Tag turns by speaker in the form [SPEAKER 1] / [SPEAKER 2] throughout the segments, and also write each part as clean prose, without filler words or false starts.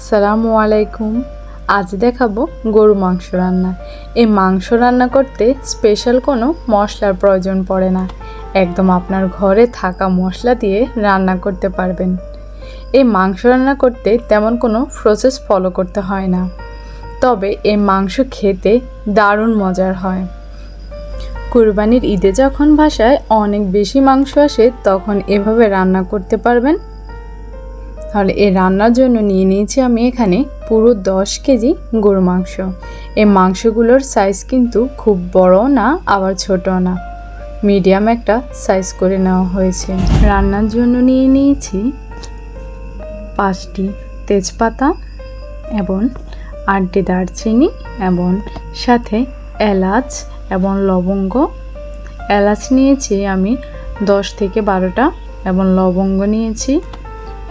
[SPEAKER 1] আসসালামু আলাইকুম। আজ দেখাবো গরু মাংস রান্না। এই মাংস রান্না করতে স্পেশাল কোনো মশলার প্রয়োজন পড়ে না, একদম আপনার ঘরে থাকা মশলা দিয়ে রান্না করতে পারবেন। এই মাংস রান্না করতে তেমন কোনো প্রসেস ফলো করতে হয় না, তবে এই মাংস খেতে দারুণ মজার হয়। কুরবানির ঈদে যখন বাসায় অনেক বেশি মাংস আসে তখন এভাবে রান্না করতে পারবেন। তাহলে এই রান্নার জন্য নিয়ে নিয়েছি আমি এখানে পুরো 10 কেজি গরু মাংস। এই মাংসগুলোর সাইজ কিন্তু খুব বড় না আবার ছোট না, মিডিয়াম একটা সাইজ করে নেওয়া হয়েছে। রান্নার জন্য নিয়ে নিয়েছি 5টি তেজপাতা এবং 8টি দারচিনি এবং সাথে এলাচ এবং লবঙ্গ। এলাচ নিয়েছি আমি 10 থেকে 12টা এবং লবঙ্গ নিয়েছি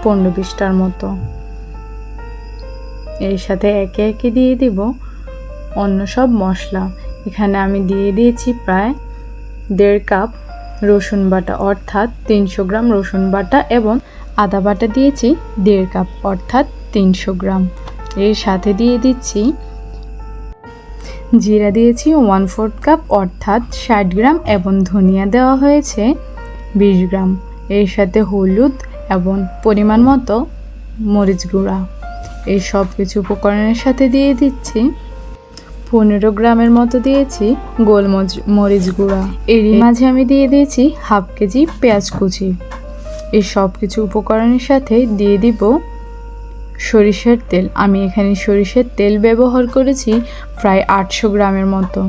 [SPEAKER 1] 15-20টার মতো। এর সাথে একে একে দিয়ে দিব অন্য সব মশলা। এখানে আমি দিয়ে দিয়েছি প্রায় 1.5 কাপ রসুন বাটা অর্থাৎ 300 গ্রাম রসুন বাটা এবং আদা বাটা দিয়েছি 1.5 কাপ অর্থাৎ 300 গ্রাম। এর সাথে দিয়ে দিচ্ছি জিরা দিয়েছি 1/4 কাপ অর্থাৎ 60 গ্রাম এবং ধনিয়া দেওয়া হয়েছে 20 গ্রাম। এর সাথে হলুদ এবং পরিমাণ মতো মরিচ গুঁড়া। এই সব কিছু উপকরণের সাথে দিয়ে দিচ্ছি 15 গ্রামের মতো দিয়েছি গোলমরিচ গুঁড়া। এরই মাঝে আমি দিয়ে দিয়েছি 1/2 কেজি পেঁয়াজ কুচি। এই সব কিছু উপকরণের সাথে দিয়ে দিব সরিষার তেল। আমি এখানে সরিষার তেল ব্যবহার করেছি প্রায় 800 গ্রামের মতো।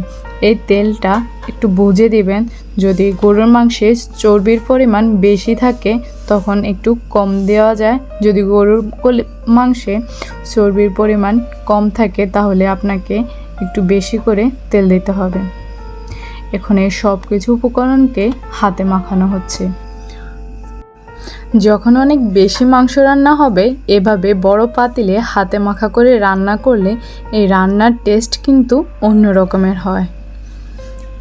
[SPEAKER 1] এই তেলটা একটু বুঝে দিবেন, যদি গরুর মাংসে চর্বির পরিমাণ বেশি থাকে তখন একটু কম দেওয়া যায়, যদি গরুর মাংসে চর্বির পরিমাণ কম থাকে তাহলে আপনাকে একটু বেশি করে তেল দিতে হবে। এখন এই সব কিছু উপকরণকে হাতে মাখানো হচ্ছে। যখন অনেক বেশি মাংস রান্না হবে এভাবে বড় পাতিলে হাতে মাখা করে রান্না করলে এই রান্নার টেস্ট কিন্তু অন্য রকমের হয়।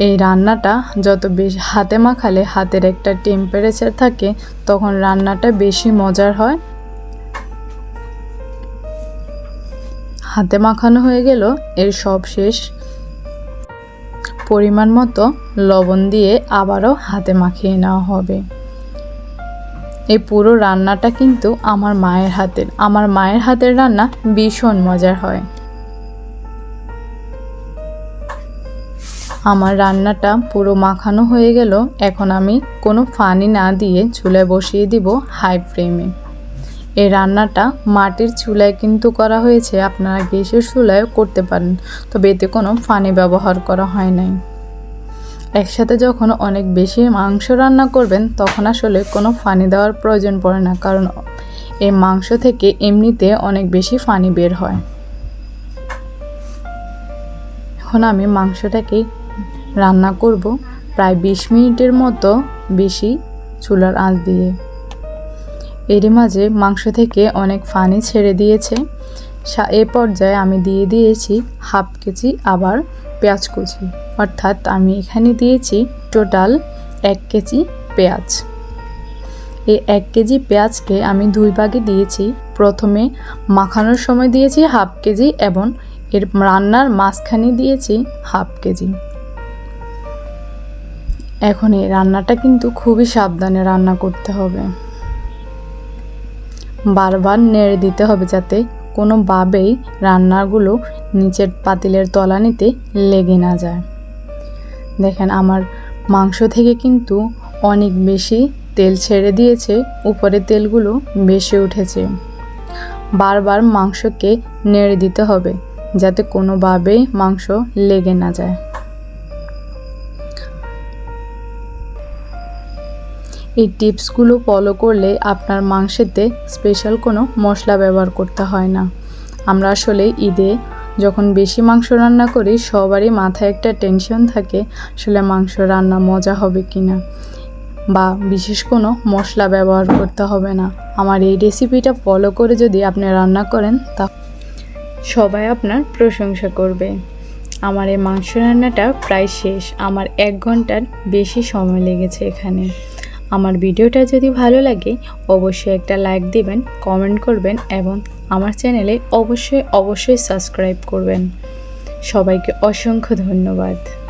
[SPEAKER 1] এই রান্নাটা যত বেশি হাতে মাখালে হাতের একটা টেম্পারেচার থাকে তখন রান্নাটা বেশি মজার হয়। হাতে মাখানো হয়ে গেল, এর সব শেষ। পরিমাণ মতো লবণ দিয়ে আবারও হাতে মাখিয়ে নেওয়া হবে। এই পুরো রান্নাটা কিন্তু আমার মায়ের হাতের রান্না ভীষণ মজার হয়। আমার রান্নাটা পুরো মাখানো হয়ে গেল। এখন আমি কোনো পানি না দিয়ে চুলায় বসিয়ে দিব হাই ফ্লেমে। এই রান্নাটা মাটির চুলায় কিন্তু করা হয়েছে, আপনারা গ্যাসের চুলায়ও করতে পারেন, তবে এতে কোনো পানি ব্যবহার করা হয় নাই। একসাথে যখন অনেক বেশি মাংস রান্না করবেন তখন আসলে কোনো পানি দেওয়ার প্রয়োজন পড়ে না, কারণ এই মাংস থেকে এমনিতে অনেক বেশি পানি বের হয়। এখন আমি মাংসটাকে রান্না করব প্রায় 20 মিনিটের মতো বেশি চুলার আঁচ দিয়ে। এরই মাঝে মাংস থেকে অনেক পানি ছেড়ে দিয়েছে। এ পর্যায়ে আমি দিয়ে দিয়েছি 1/2 কেজি আবার পেঁয়াজ কুচি, অর্থাৎ আমি এখানে দিয়েছি টোটাল 1 কেজি পেঁয়াজ। এই 1 কেজি পেঁয়াজকে আমি 2 ভাগে দিয়েছি। প্রথমে মাখানোর সময় দিয়েছি 1/2 কেজি এবং এর রান্নার মাঝখানে দিয়েছি 1/2 কেজি। এখন এই রান্নাটা কিন্তু খুবই সাবধানে রান্না করতে হবে, বারবার নেড়ে দিতে হবে যাতে কোনোভাবেই রান্নাগুলো নিচের পাতিলের তলানিতে লেগে না যায়। দেখেন আমার মাংস থেকে কিন্তু অনেক বেশি তেল ছেড়ে দিয়েছে, উপরে তেলগুলো বেশি উঠেছে। বারবার মাংসকে নেড়ে দিতে হবে যাতে কোনোভাবেই মাংস লেগে না যায়। এই টিপসগুলো ফলো করলে আপনার মাংসেতে স্পেশাল কোনো মশলা ব্যবহার করতে হয় না। আমরা আসলে ঈদে যখন বেশি মাংস রান্না করি সবারই মাথায় একটা টেনশন থাকে আসলে মাংস রান্না মজা হবে কিনা, বা বিশেষ কোনো মশলা ব্যবহার করতে হবে না। আমার এই রেসিপিটা ফলো করে যদি আপনি রান্না করেন তা সবাই আপনার প্রশংসা করবে। আমার এই মাংস রান্নাটা প্রায় শেষ। আমার 1 ঘন্টার বেশি সময় লেগেছে এখানে। আমার ভিডিওটা যদি ভালো লাগে অবশ্যই একটা লাইক দিবেন, কমেন্ট করবেন এবং আমার চ্যানেলে অবশ্যই সাবস্ক্রাইব করবেন। সবাইকে অসংখ্য ধন্যবাদ।